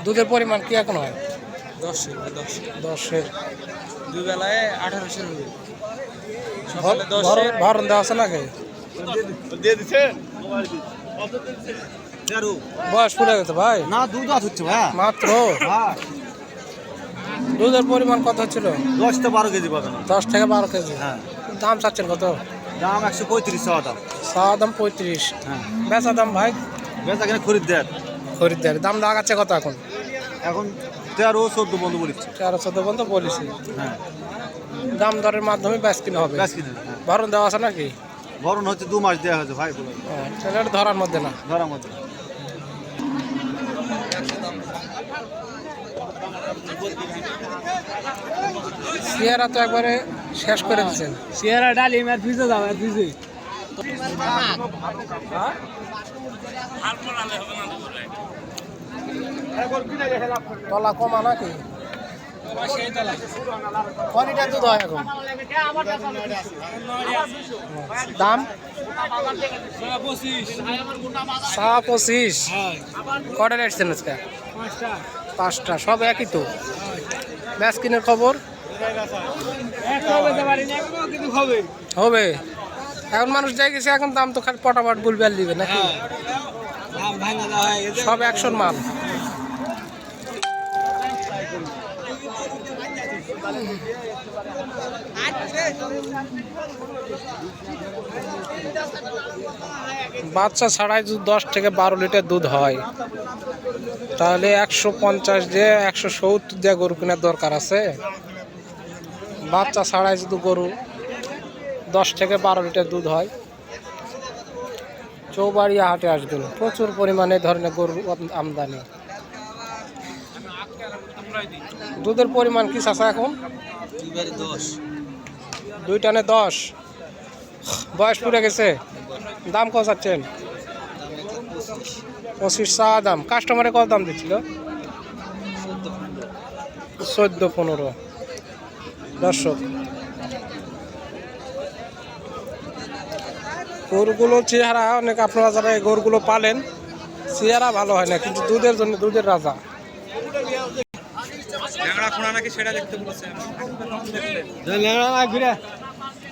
দুধের পরিমাণ কি এখন হয়? 10 দুই বেলায় 1800 হবে। ভরণ দেওয়া আছে নাকি? বয়স পুরে গেছে ভাই? না, দুধ হচ্ছে ভাই মাত্র। দুধের পরিমাণ কত হচ্ছিল? 10 থেকে 12 কেজি পাবেন। 10 থেকে 12 কেজি। হ্যাঁ। দাম চাচ্ছেন কত? দাম 135 চাওয়া দাম। চাওয়া দাম 35। হ্যাঁ। বেচা দাম ভাই? বেচা কিনে খরিদ্দার। দাম লাগাচ্ছে কত এখন? এখন 13-14 বন্ধু বলেছে। 13-14 পর্যন্ত বলেছি। হ্যাঁ। দাম দরের মাধ্যমে বেচ কিনা হবে। ভরণ দেওয়া আছে নাকি? ভরণ হচ্ছে 2 মাস দেওয়া হয়েছে ভাই। এটা ধরার মধ্যে না? ধরার মধ্যে। সিয়ারা তো একবারে শেষ করে দিচ্ছেন। সিয়ারা ডালিম আর ফ্রিজে দাও আর ফ্রিজে। তলা কমা নাকি? কোয়ালিটার দুধ হয় এখন? দাম 25। কটা এসছেন আজকে? 5টা। সব একই তো? ম্যাচ কিনের খবর হবে। এখন মানুষ যাই গেছে, এখন দাম তো খালি পটাপট বলবে আর দিবে নাকি? সব অ্যাকশন মাল। বাচ্চা ছাড়াই যদি 10 থেকে 12 লিটার দুধ হয়, তাহলে 150 দিয়ে 170 দিয়ে গরু কেনার দরকার আছে। বাচ্চা ছাড়াই যদি গরু 10 থেকে 12 লিটার দুধ হয়, চৌবাড়িয়া হাটে আসবেন, প্রচুর পরিমাণে ধরনের গরু আমদানি। দুধের পরিমাণ কি চাচা এখন? 2 টানে 10। বয়স পুরে গেছে। দাম কত চাচ্ছেন? 25 চা দাম। কাস্টমারে কত দাম দিচ্ছিল? 14-15। দর্শক, গরুগুলো চেহারা অনেক, আপনারা যারা এই গরুগুলো পালেন, চেহারা ভালো হয় না, কিন্তু দুধের জন্য দুধের রাজা। নাকি সেটা দেখতে বলেছে।